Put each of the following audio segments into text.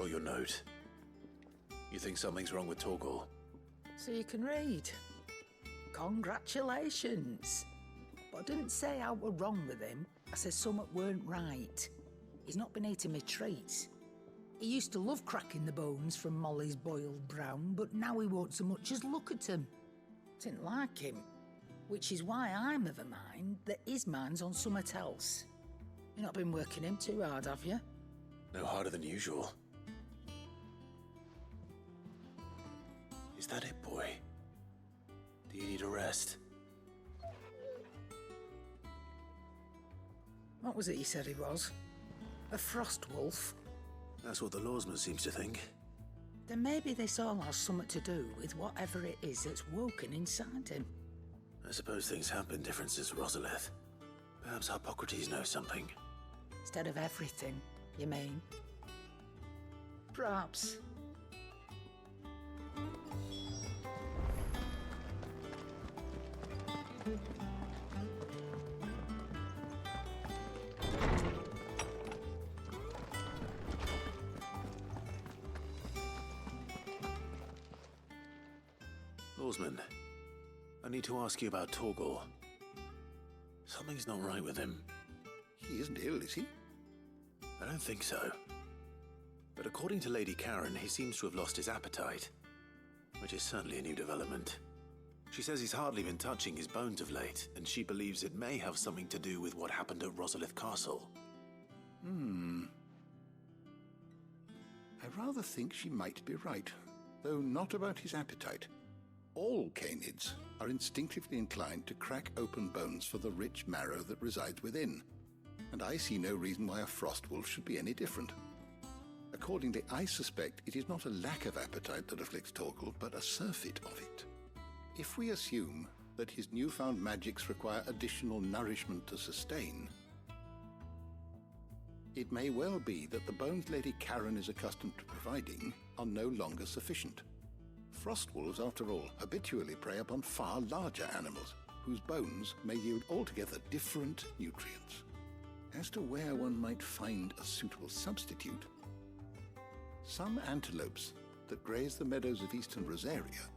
your note. You think something's wrong with Torgal? So you can read. Congratulations. But I didn't say I were wrong with him. I said something weren't right. He's not been eating me treats. He used to love cracking the bones from Molly's boiled brown, but now he won't so much as look at them. Didn't like him. Which is why I'm of a mind that his mind's on something else. You've not been working him too hard, have you? No harder than usual. Is that it, boy? Do you need a rest? What was it he said he was? A frost wolf? That's what the lawsman seems to think. Then maybe this all has something to do with whatever it is that's woken inside him. I suppose things have been different since Rosalith. Perhaps Hippocrates knows something. Instead of everything, you mean? Perhaps. Lawsman, I need to ask you about Torgal. Something's not right with him. He isn't ill, is he? I don't think so. But according to Lady Karen, he seems to have lost his appetite, which is certainly a new development. She says he's hardly been touching his bones of late, and she believes it may have something to do with what happened at Rosalith Castle. I rather think she might be right, though not about his appetite. All canids are instinctively inclined to crack open bones for the rich marrow that resides within, and I see no reason why a frost wolf should be any different. Accordingly, I suspect it is not a lack of appetite that afflicts Torgal, but a surfeit of it. If we assume that his newfound magics require additional nourishment to sustain, it may well be that the bones Lady Karen is accustomed to providing are no longer sufficient. Frost wolves, after all, habitually prey upon far larger animals, whose bones may yield altogether different nutrients. As to where one might find a suitable substitute, some antelopes that graze the meadows of Eastern Rosaria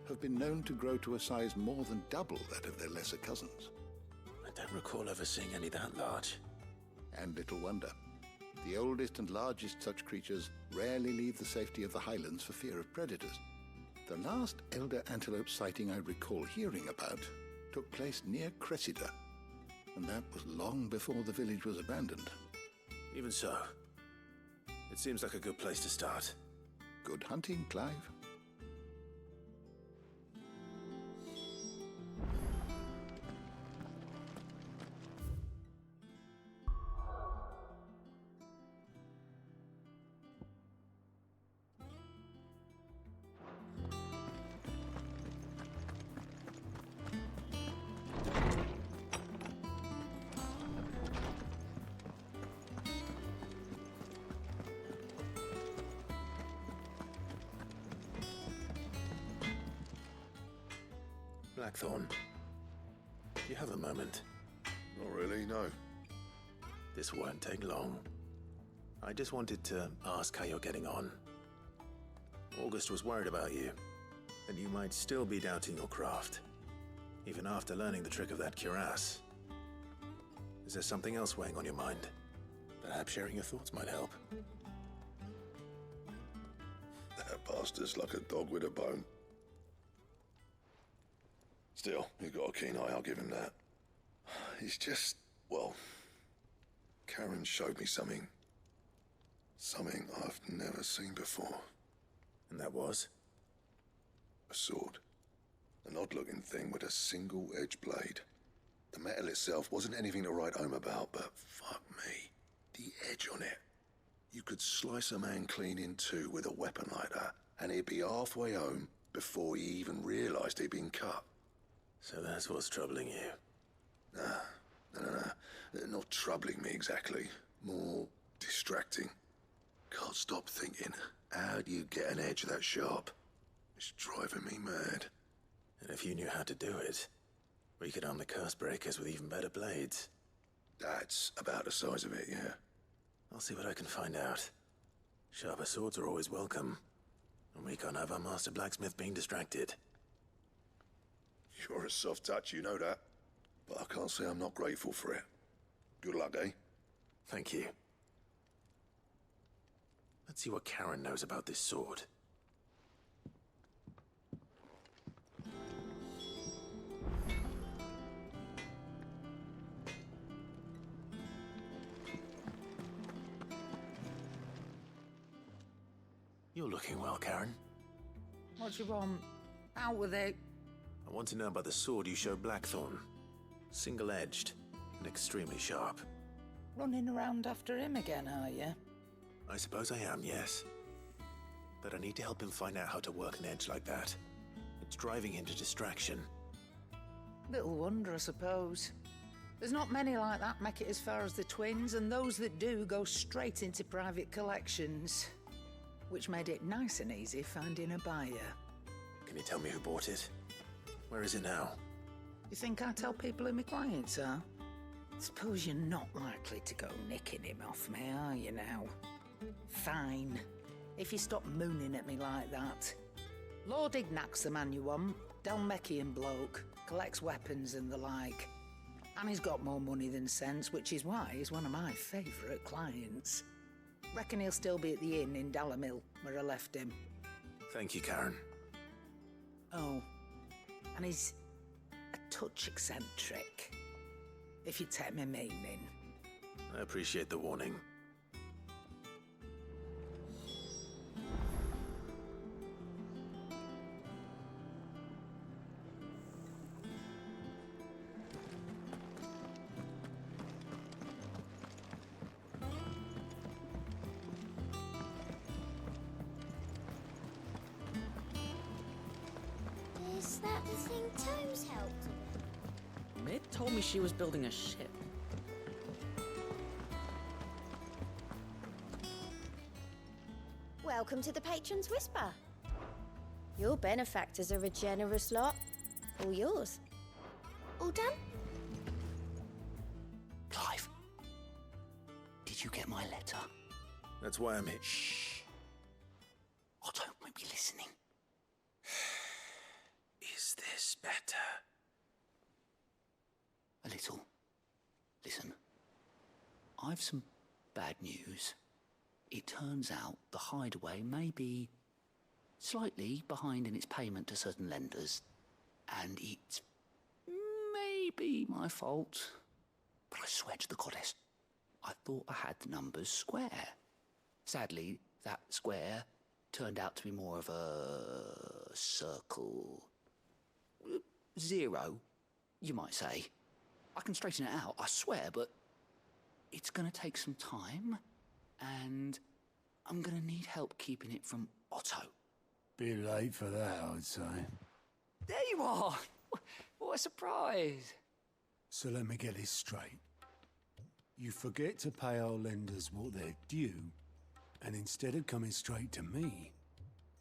have been known to grow to a size more than double that of their lesser cousins. I don't recall ever seeing any that large. And little wonder. The oldest and largest such creatures rarely leave the safety of the highlands for fear of predators. The last elder antelope sighting I recall hearing about took place near Cressida, and that was long before the village was abandoned. Even so, it seems like a good place to start. Good hunting, Clive. Blackthorn, do you have a moment? Not really, no. This won't take long. I just wanted to ask how you're getting on. August was worried about you, and you might still be doubting your craft, even after learning the trick of that cuirass. Is there something else weighing on your mind? Perhaps sharing your thoughts might help. That bastard's like a dog with a bone. Still, you've got a keen eye, I'll give him that. He's just, well, Karen showed me something. Something I've never seen before. And that was? A sword. An odd-looking thing with a single-edged blade. The metal itself wasn't anything to write home about, but fuck me, the edge on it. You could slice a man clean in two with a weapon like that, and he'd be halfway home before he even realised he'd been cut. So that's what's troubling you? No. Not troubling me exactly. More distracting. Can't stop thinking, how do you get an edge that sharp? It's driving me mad. And if you knew how to do it, we could arm the curse breakers with even better blades. That's about the size of it, yeah. I'll see what I can find out. Sharper swords are always welcome. And we can't have our master blacksmith being distracted. You're a soft touch, you know that. But I can't say I'm not grateful for it. Good luck, eh? Thank you. Let's see what Karen knows about this sword. You're looking well, Karen. What do you want? Out with it. I want to know about the sword you showed Blackthorn. Single-edged and extremely sharp. Running around after him again, are you? I suppose I am, yes. But I need to help him find out how to work an edge like that. It's driving him to distraction. Little wonder, I suppose. There's not many like that make it as far as the twins, and those that do go straight into private collections. Which made it nice and easy finding a buyer. Can you tell me who bought it? Where is it now? You think I tell people who my clients are? Suppose you're not likely to go nicking him off me, are you now? Fine. If you stop mooning at me like that. Lord Ignac's the man you want. Dhalmekian bloke. Collects weapons and the like. And he's got more money than sense, which is why he's one of my favourite clients. Reckon he'll still be at the inn in Dallamil, where I left him. Thank you, Karen. Oh, and he's a touch eccentric, if you take my meaning. I appreciate the warning. Is that the thing Tomes helped with? Mid told me she was building a ship. Welcome to the Patron's Whisper. Your benefactors are a generous lot. All yours. All done? Clive, did you get my letter? That's why I'm here. Shh. Otto won't be listening. Is this better? A little. Listen, I've some bad news. It turns out the hideaway may be slightly behind in its payment to certain lenders, and it's maybe my fault. But I swear to the goddess, I thought I had the numbers square. Sadly, that square turned out to be more of a circle. Zero, you might say. I can straighten it out, I swear, but it's gonna take some time, and I'm gonna need help keeping it from Otto. Bit late for that, I'd say. There you are! What a surprise! So let me get this straight. You forget to pay our lenders what they're due, and instead of coming straight to me,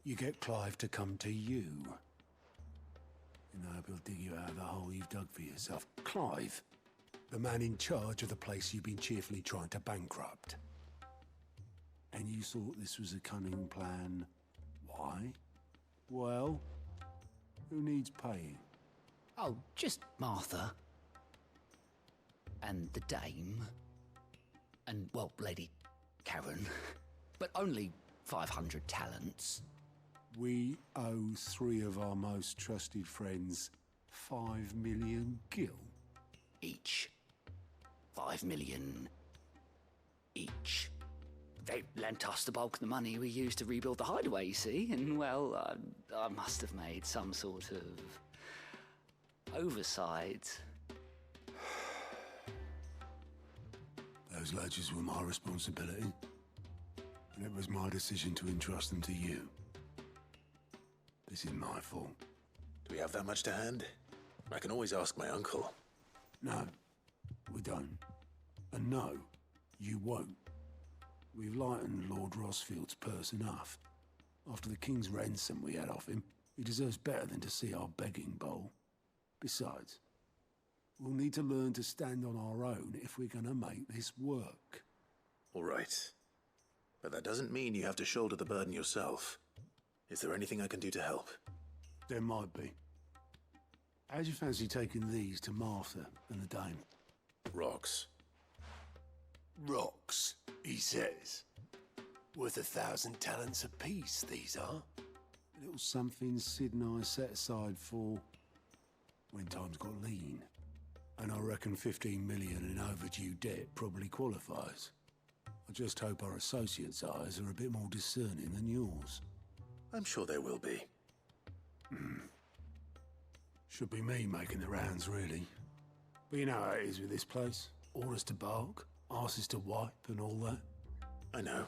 you get Clive to come to you. And I hope he'll dig you out of the hole you've dug for yourself. Clive, the man in charge of the place you've been cheerfully trying to bankrupt. And you thought this was a cunning plan. Why? Well, who needs paying? Oh, just Martha. And the dame. And, well, Lady Karen. But only 500 talents. We owe 3 of our most trusted friends 5 million gil. Each. 5 million each. They lent us the bulk of the money we used to rebuild the hideaway, you see, and, well, I must have made some sort of oversight. Those ledgers were my responsibility, and it was my decision to entrust them to you. This is my fault. Do we have that much to hand? I can always ask my uncle. No, we don't. And no, you won't. We've lightened Lord Rosfield's purse enough. After the king's ransom we had off him, he deserves better than to see our begging bowl. Besides, we'll need to learn to stand on our own if we're gonna make this work. All right. But that doesn't mean you have to shoulder the burden yourself. Is there anything I can do to help? There might be. How'd you fancy taking these to Martha and the Dame? Rocks. Rocks, he says. Worth 1,000 talents apiece, these are. A little something Sid and I set aside for when times got lean. And I reckon 15 million in overdue debt probably qualifies. I just hope our associates' eyes are a bit more discerning than yours. I'm sure there will be. Should be me making the rounds, really. But you know how it is with this place. Orders to bark, arses to wipe, and all that. I know.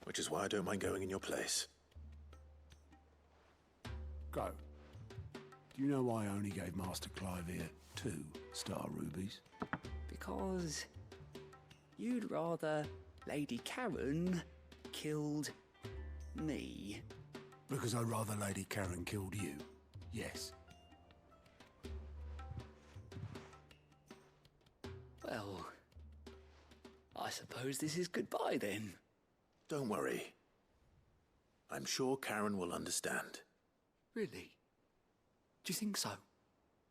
Which is why I don't mind going in your place. Go. Do you know why I only gave Master Clive here 2 star rubies? Because you'd rather Lady Karen killed me. Because I'd rather Lady Karen killed you. Yes. Well, I suppose this is goodbye then. Don't worry. I'm sure Karen will understand. Really? Do you think so?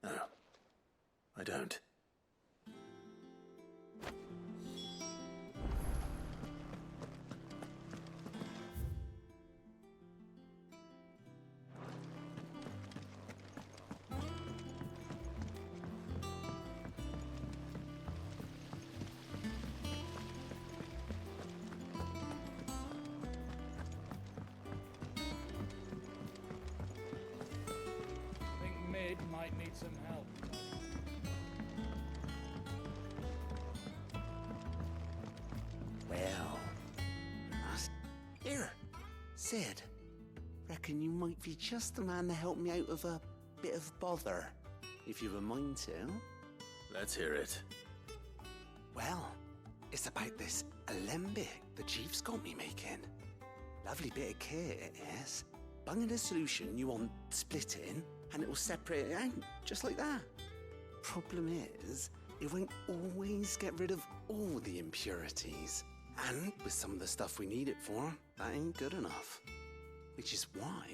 No, I don't. Might need some help. Well, here, Sid. Reckon you might be just the man to help me out of a bit of bother, if you've a mind to. Let's hear it. Well, it's about this alembic the chief's got me making. Lovely bit of kit it is. Bunging a solution you want splitting, and it will separate it out, just like that. Problem is, it won't always get rid of all the impurities. And with some of the stuff we need it for, that ain't good enough. Which is why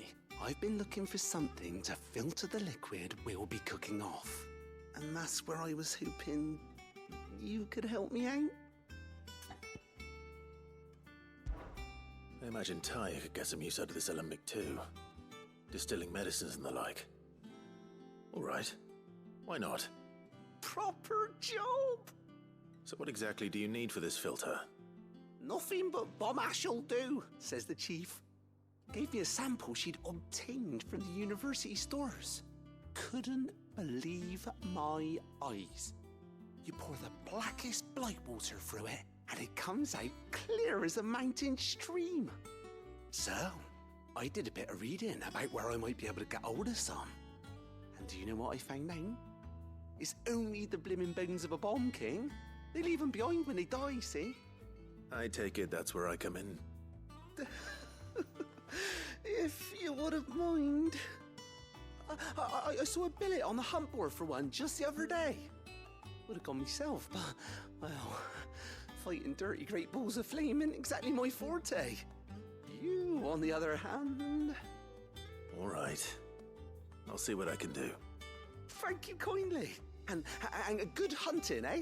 I've been looking for something to filter the liquid we'll be cooking off. And that's where I was hoping you could help me out. I imagine Ty could get some use out of this alembic too. Distilling medicines and the like. All right. Why not? Proper job! So what exactly do you need for this filter? Nothing but bomb ash'll do, says the chief. Gave me a sample she'd obtained from the university stores. Couldn't believe my eyes. You pour the blackest blight water through it, and it comes out clear as a mountain stream. So, I did a bit of reading about where I might be able to get hold of some. And do you know what I found out? It's only the blimmin' bones of a bomb king. They leave them behind when they die, see? I take it that's where I come in. If you wouldn't mind. I saw a billet on the hunt board for one just the other day. Would have gone myself, but, well, fighting dirty great balls of flame ain't exactly my forte. You, on the other hand... All right. I'll see what I can do. Thank you kindly. And good hunting, eh?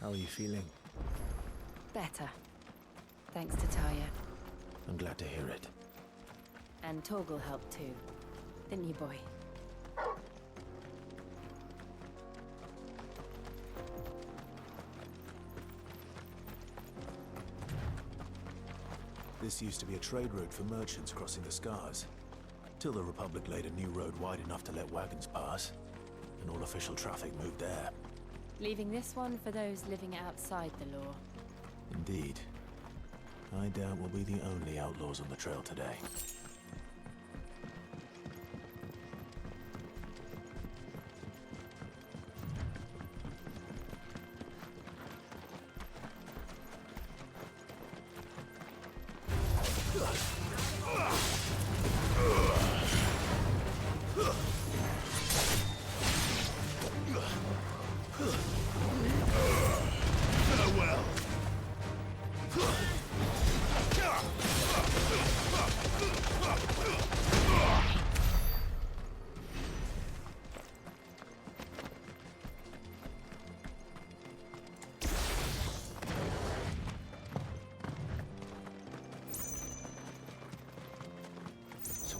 How are you feeling? Better. Thanks to Taya. I'm glad to hear it. And Torgal helped too. Didn't you, boy? This used to be a trade route for merchants crossing the Scars, till the Republic laid a new road wide enough to let wagons pass, and all official traffic moved there. Leaving this one for those living outside the law. Indeed. I doubt we'll be the only outlaws on the trail today.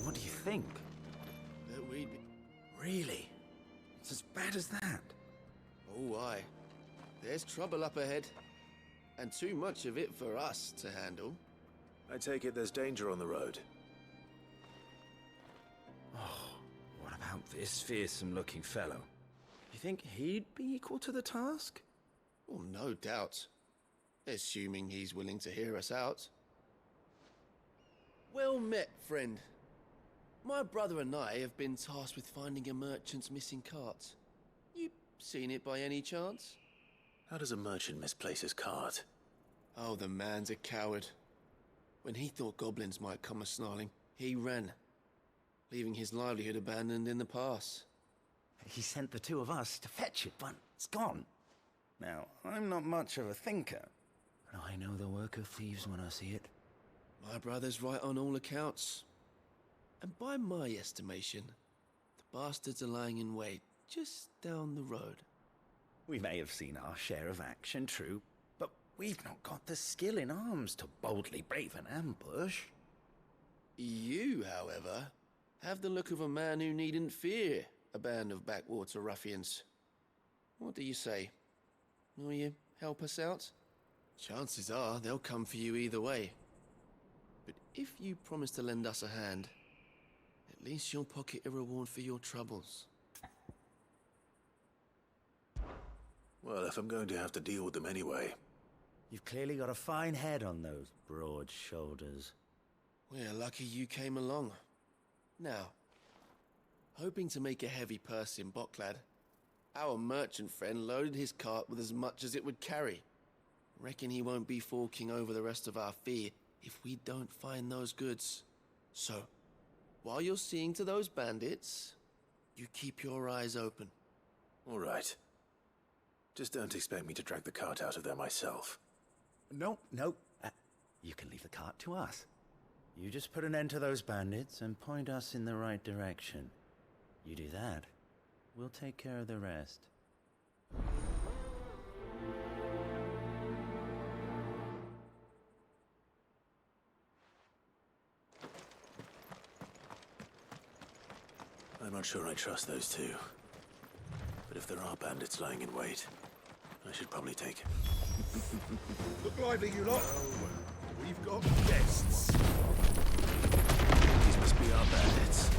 What do you think? That we'd be... Really? It's as bad as that? Oh, aye. There's trouble up ahead. And too much of it for us to handle. I take it there's danger on the road. Oh, what about this fearsome-looking fellow? You think he'd be equal to the task? Well, no doubt. Assuming he's willing to hear us out. Well met, friend. My brother and I have been tasked with finding a merchant's missing cart. You seen it by any chance? How does a merchant misplace his cart? Oh, the man's a coward. When he thought goblins might come a-snarling, he ran, leaving his livelihood abandoned in the pass. He sent the two of us to fetch it, but it's gone. Now, I'm not much of a thinker, but I know the work of thieves when I see it. My brother's right on all accounts. And by my estimation, the bastards are lying in wait just down the road. We may have seen our share of action, true, but we've not got the skill in arms to boldly brave an ambush. You, however, have the look of a man who needn't fear a band of backwater ruffians. What do you say? Will you help us out? Chances are they'll come for you either way. But if you promise to lend us a hand, at least you'll pocket a reward for your troubles. Well, if I'm going to have to deal with them anyway. You've clearly got a fine head on those broad shoulders. We're lucky you came along. Now, hoping to make a heavy purse in Boklad, our merchant friend loaded his cart with as much as it would carry. Reckon he won't be forking over the rest of our fee if we don't find those goods. So, while you're seeing to those bandits, you keep your eyes open. All right. Just don't expect me to drag the cart out of there myself. No. You can leave the cart to us. You just put an end to those bandits and point us in the right direction. You do that, we'll take care of the rest. I'm not sure I trust those two. But if there are bandits lying in wait, I should probably take it. Look lively, you lot. We've got guests. These must be our bandits.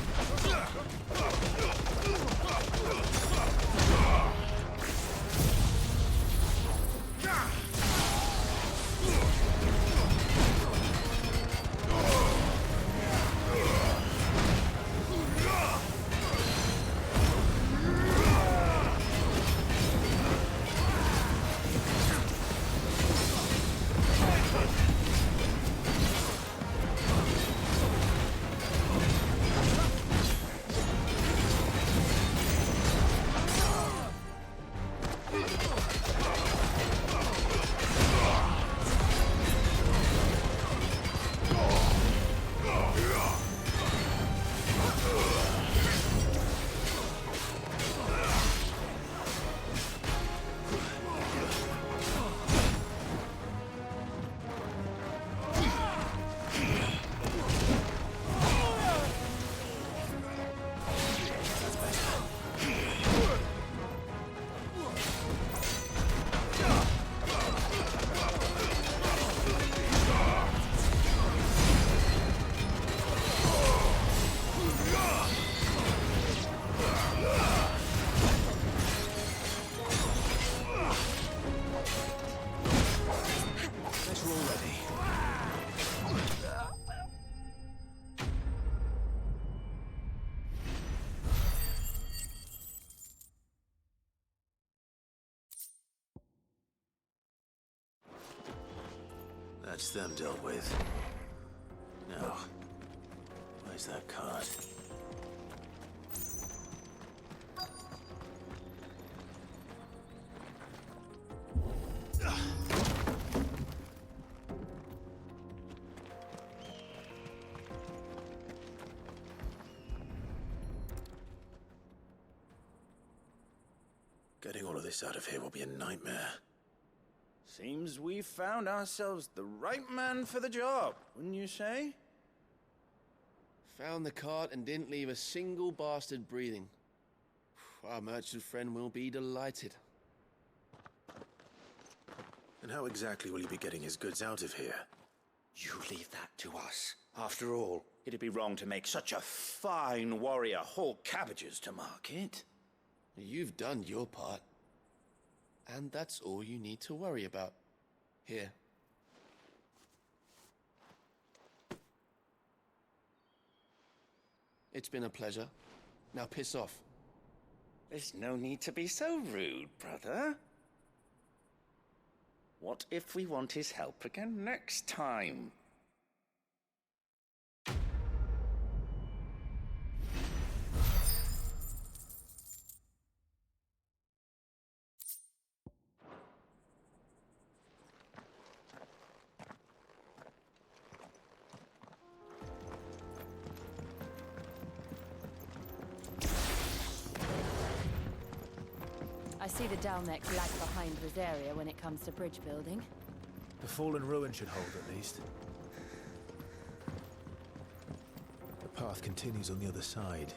That's them dealt with. Now, where's that card? Getting all of this out of here will be a nightmare. Seems we've found ourselves the right man for the job, wouldn't you say? Found the cart and didn't leave a single bastard breathing. Our merchant friend will be delighted. And how exactly will he be getting his goods out of here? You leave that to us. After all, it'd be wrong to make such a fine warrior haul cabbages to market. You've done your part. And that's all you need to worry about. Here. It's been a pleasure. Now piss off. There's no need to be so rude, brother. What if we want his help again next time? I see the Dhalmek lag behind Rosaria when it comes to bridge building. The fallen ruin should hold, at least. The path continues on the other side.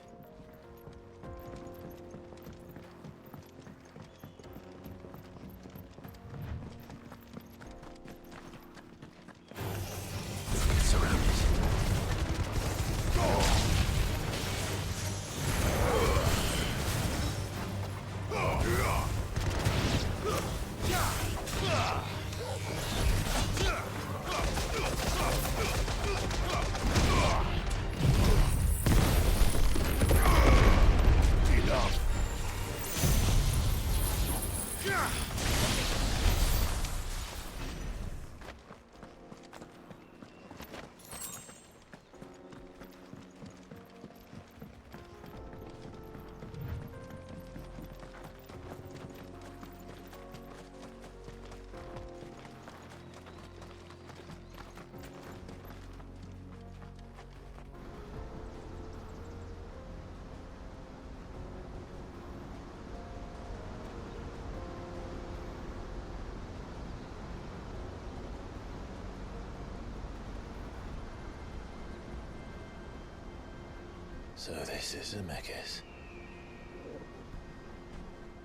So this is Zemeckis.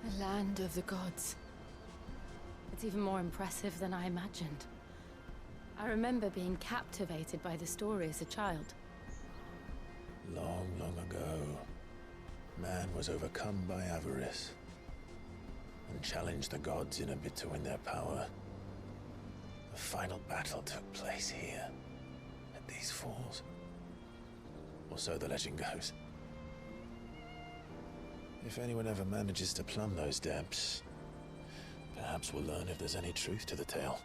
The land of the gods. It's even more impressive than I imagined. I remember being captivated by the story as a child. Long, long ago, man was overcome by avarice and challenged the gods in a bid to win their power. The final battle took place here, at these falls. Or so the legend goes. If anyone ever manages to plumb those depths, perhaps we'll learn if there's any truth to the tale.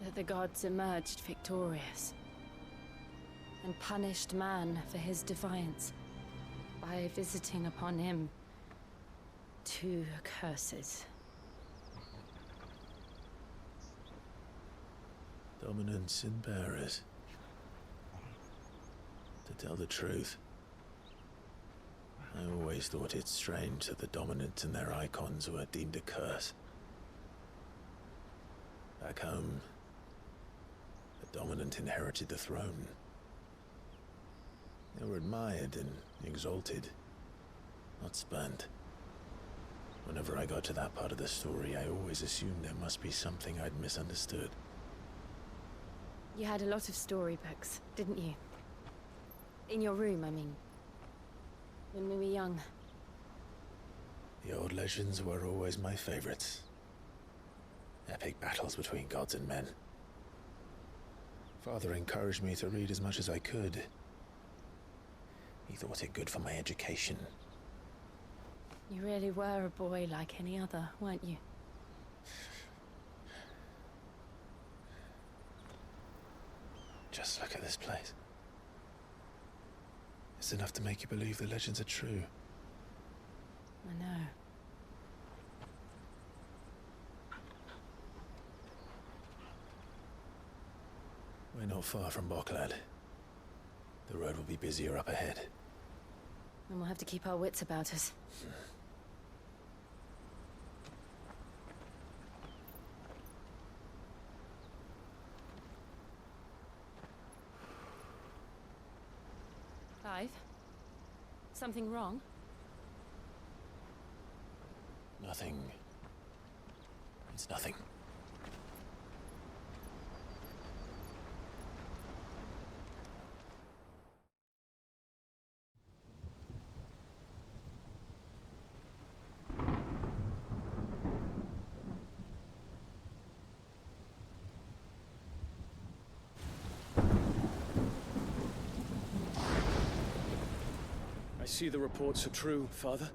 That the gods emerged victorious and punished man for his defiance by visiting upon him 2 curses. Dominants and bearers. To tell the truth, I always thought it strange that the dominant and their icons were deemed a curse. Back home, the dominant inherited the throne. They were admired and exalted, not spurned. Whenever I got to that part of the story, I always assumed there must be something I'd misunderstood. You had a lot of storybooks, didn't you? In your room, I mean. When we were young. The old legends were always my favorites. Epic battles between gods and men. Father encouraged me to read as much as I could. He thought it good for my education. You really were a boy like any other, weren't you? Just look at this place. It's enough to make you believe the legends are true. I know. We're not far from Boklad. The road will be busier up ahead. And we'll have to keep our wits about us. Clive? Something wrong? Nothing. It's nothing. I see the reports are true, Father.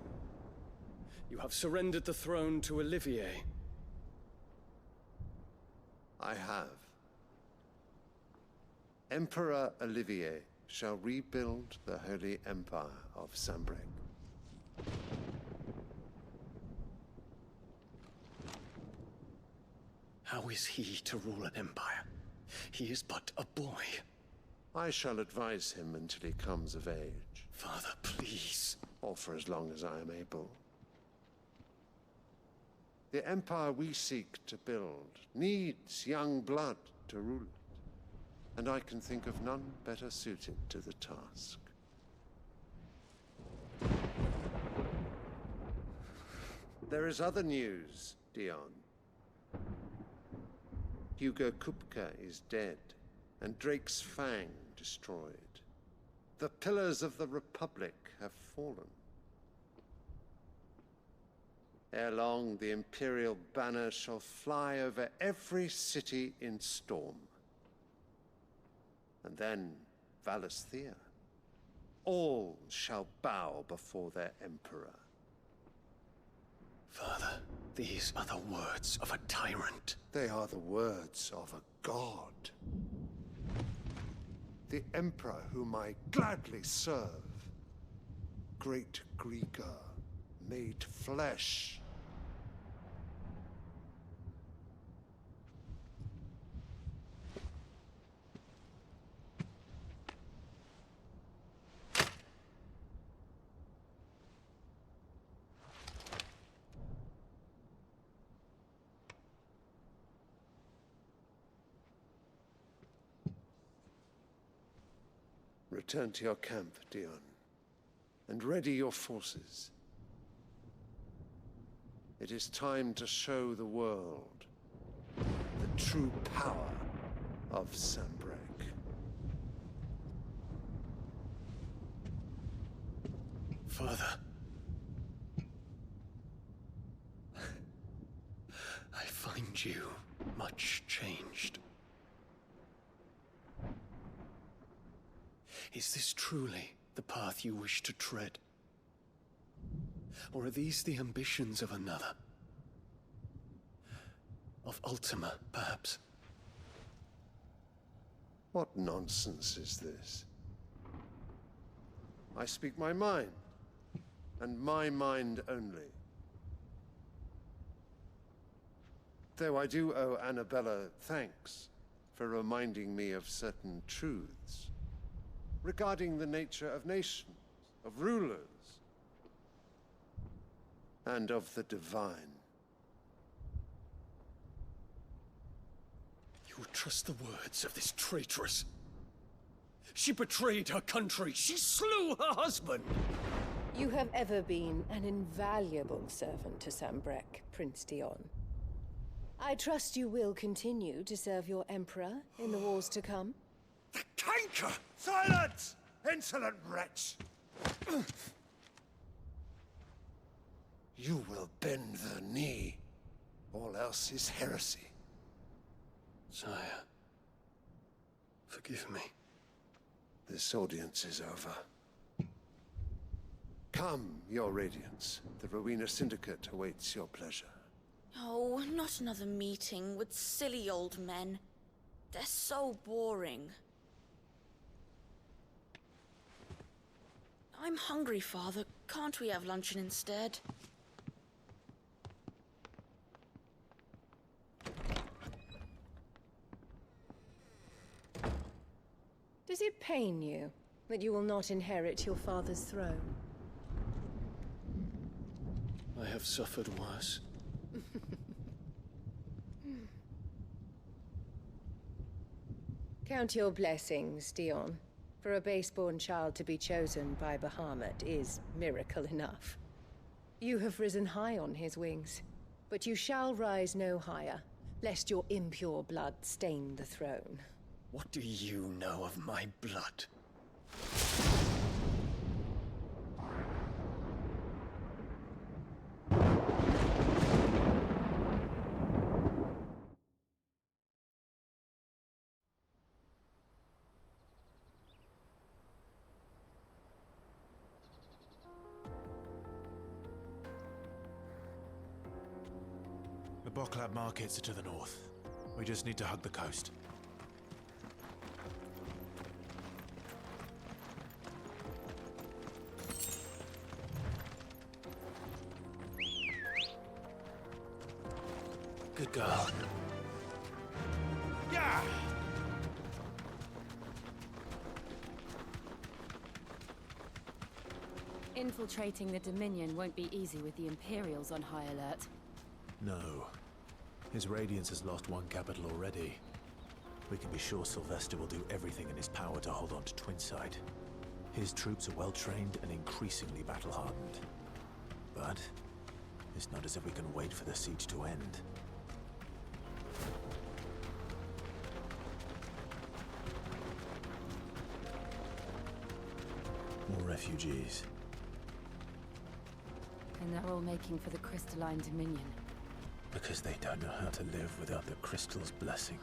You have surrendered the throne to Olivier. I have. Emperor Olivier shall rebuild the Holy Empire of Sanbreque. How is he to rule an empire? He is but a boy. I shall advise him until he comes of age. Father, please. Or for as long as I am able. The empire we seek to build needs young blood to rule it, and I can think of none better suited to the task. There is other news, Dion. Hugo Kupka is dead, and Drake's Fang destroyed. The pillars of the Republic have fallen. Ere long, the Imperial banner shall fly over every city in Storm. And then, Valisthea. All shall bow before their Emperor. Father, these are the words of a tyrant. They are the words of a god. The Emperor whom I gladly serve. Great Grieger, made flesh. Return to your camp, Dion, and ready your forces. It is time to show the world the true power of Sanbreque. Father. I find you much changed. Is this truly the path you wish to tread? Or are these the ambitions of another? Of Ultima, perhaps? What nonsense is this? I speak my mind, and my mind only. Though I do owe Annabella thanks for reminding me of certain truths regarding the nature of nations, of rulers, and of the divine. You would trust the words of this traitress? She betrayed her country. She slew her husband. You have ever been an invaluable servant to Sanbreque, Prince Dion. I trust you will continue to serve your Emperor in the wars to come. The canker! Silence! Insolent wretch! You will bend the knee. All else is heresy. Sire, forgive me. This audience is over. Come, your Radiance. The Rowena Syndicate awaits your pleasure. Oh, not another meeting with silly old men. They're so boring. I'm hungry, Father. Can't we have luncheon instead? Does it pain you that you will not inherit your father's throne? I have suffered worse. Count your blessings, Dion. For a base-born child to be chosen by Bahamut is miracle enough. You have risen high on his wings, but you shall rise no higher, lest your impure blood stain the throne. What do you know of my blood? The Boklab markets are to the north. We just need to hug the coast. Good girl. Yeah! Infiltrating the Dominion won't be easy with the Imperials on high alert. No. His Radiance has lost one capital already. We can be sure Sylvester will do everything in his power to hold on to Twinside. His troops are well-trained and increasingly battle-hardened. But it's not as if we can wait for the siege to end. More refugees. And they're all making for the Crystalline Dominion. Because they don't know how to live without the Crystal's blessing.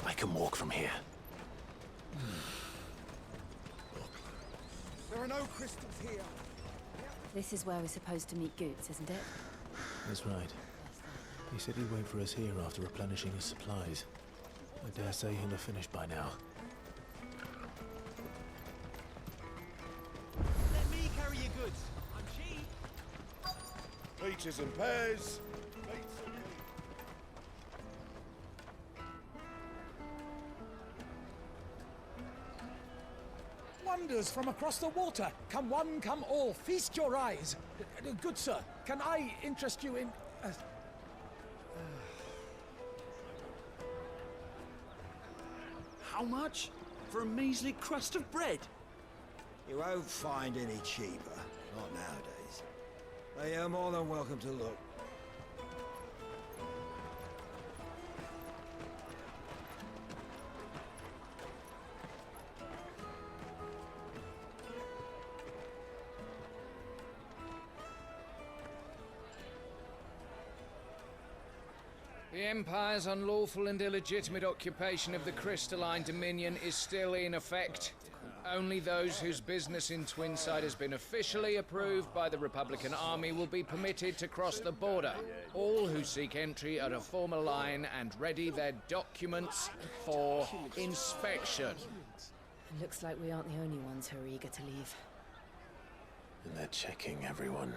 I can walk from here. There are no crystals here. This is where we're supposed to meet Goetz, isn't it? That's right. He said he'd wait for us here after replenishing his supplies. I dare say he'll have finished by now. Let me carry your goods. I'm cheap. Peaches and pears. Wonders from across the water. Come one, come all. Feast your eyes. Good sir, can I interest you in... How much? For a measly crust of bread? You won't find any cheaper. Not nowadays. They are more than welcome to look. The Empire's unlawful and illegitimate occupation of the Crystalline Dominion is still in effect. Only those whose business in Twinside has been officially approved by the Republican Army will be permitted to cross the border. All who seek entry are to form a line and ready their documents for inspection. Looks like we aren't the only ones who are eager to leave. And they're checking everyone.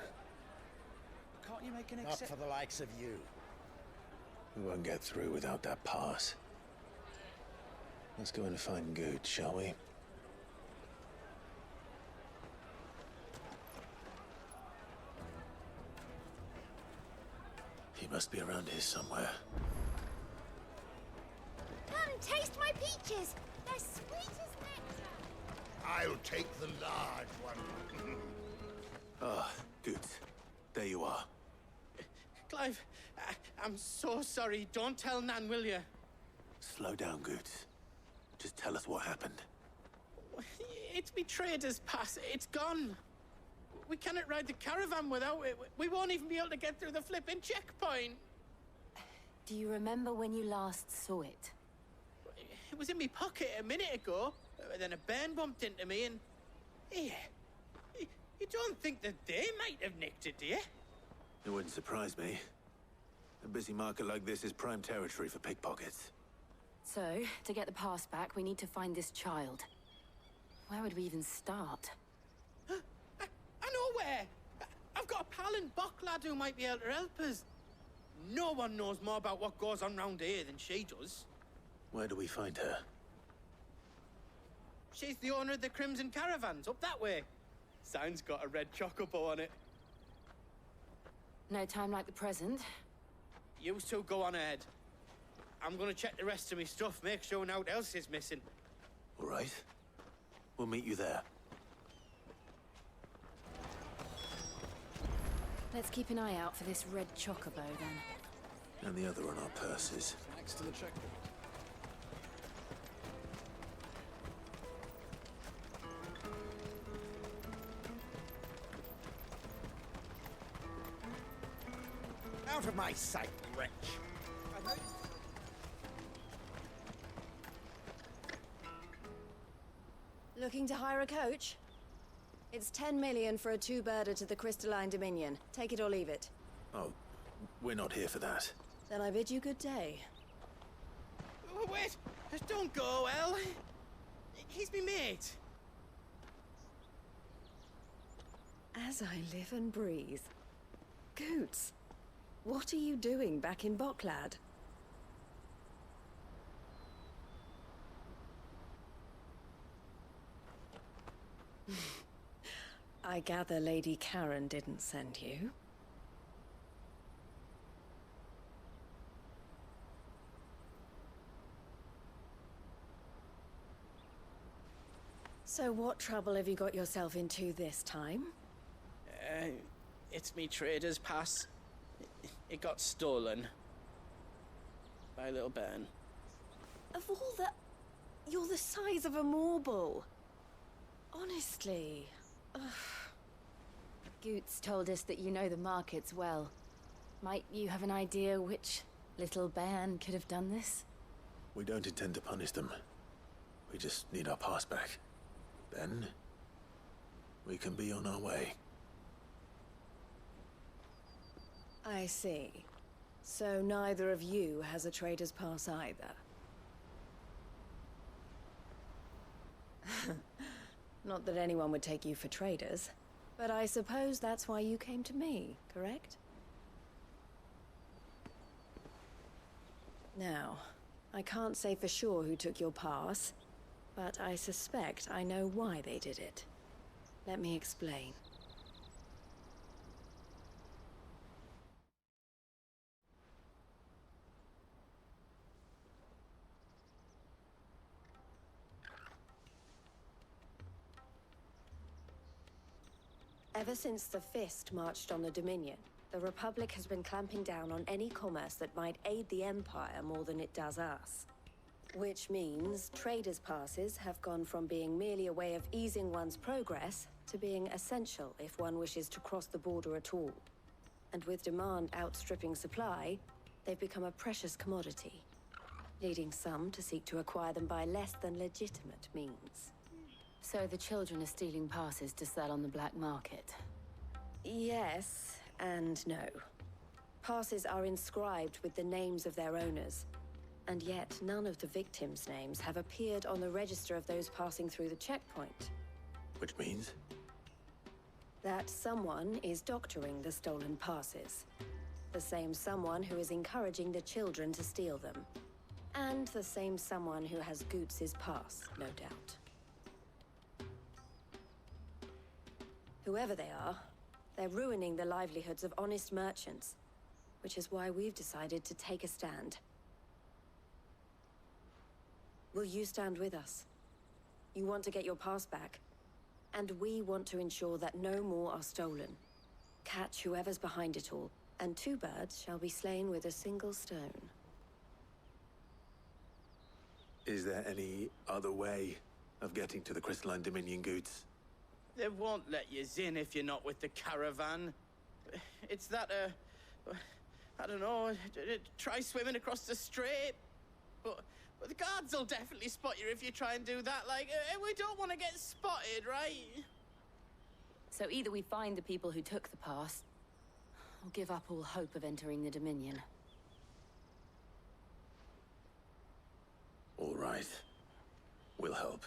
Can't you make an Not for the likes of you. We won't get through without that pass. Let's go and find Goetz, shall we? He must be around here somewhere. Come and taste my peaches. They're sweet as nectar. I'll take the large one. Ah, Goetz. There you are. Clive, I'm so sorry. Don't tell Nan, will you? Slow down, Goetz. Just tell us what happened. It's betrayed us, Pass. It's gone. We cannot ride the caravan without it. We won't even be able to get through the flipping checkpoint. Do you remember when you last saw it? It was in my pocket a minute ago. Then a bairn bumped into me and... Here. You don't think that they might have nicked it, do you? It wouldn't surprise me. A busy market like this is prime territory for pickpockets. So, to get the pass back, we need to find this child. Where would we even start? I know where! I've got a pal in Bocklad who might be able to help us. No one knows more about what goes on round here than she does. Where do we find her? She's the owner of the Crimson Caravans, up that way. Sign's got a red chocobo on it. No time like the present. You two go on ahead. I'm gonna check the rest of my stuff, make sure naught else is missing. All right. We'll meet you there. Let's keep an eye out for this red chocobo, then. And the other on our purses. Next to the checkpoint. Out of my sight, wretch! Looking to hire a coach? It's 10 million for a two-birder to the Crystalline Dominion. Take it or leave it. Oh, we're not here for that. Then I bid you good day. Oh, wait! Don't go, El! He's me mate. As I live and breathe. Goetz, what are you doing back in Bocklad? I gather Lady Karen didn't send you. So what trouble have you got yourself into this time? It's me trader's pass. It got stolen. By a little bairn. Of all the... You're the size of a marble. Honestly. Ugh. Goetz told us that you know the markets well. Might you have an idea which little bairn could have done this? We don't intend to punish them. We just need our pass back. Then, we can be on our way. I see. So neither of you has a trader's pass either. Not that anyone would take you for traders, but I suppose that's why you came to me, correct? Now, I can't say for sure who took your pass, but I suspect I know why they did it. Let me explain. Ever since the Fist marched on the Dominion, the Republic has been clamping down on any commerce that might aid the Empire more than it does us. Which means traders' passes have gone from being merely a way of easing one's progress to being essential if one wishes to cross the border at all. And with demand outstripping supply, they've become a precious commodity, leading some to seek to acquire them by less than legitimate means. So the children are stealing passes to sell on the black market? Yes and no. Passes are inscribed with the names of their owners, and yet none of the victims' names have appeared on the register of those passing through the checkpoint. Which means? That someone is doctoring the stolen passes. The same someone who is encouraging the children to steal them. And the same someone who has Goetz's pass, no doubt. Whoever they are, they're ruining the livelihoods of honest merchants, which is why we've decided to take a stand. Will you stand with us? You want to get your pass back, and we want to ensure that no more are stolen. Catch whoever's behind it all, and two birds shall be slain with a single stone. Is there any other way of getting to the Crystalline Dominion, Goetz? They won't let you in if you're not with the caravan. It's that, I don't know, try swimming across the strait. But the guards will definitely spot you if you try and do that. Like, we don't want to get spotted, right? So either we find the people who took the pass, or give up all hope of entering the Dominion. right. We'll help.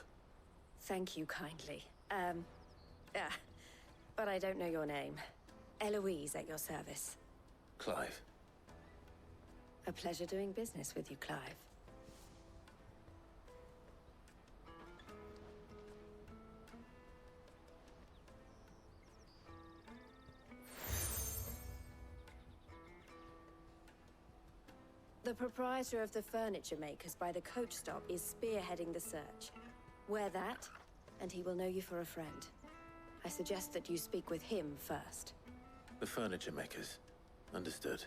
Thank you kindly. But I don't know your name. Eloise at your service. Clive. A pleasure doing business with you, Clive. The proprietor of the furniture makers by the coach stop is spearheading the search. Wear that, and he will know you for a friend. I suggest that you speak with him first. The furniture makers. Understood.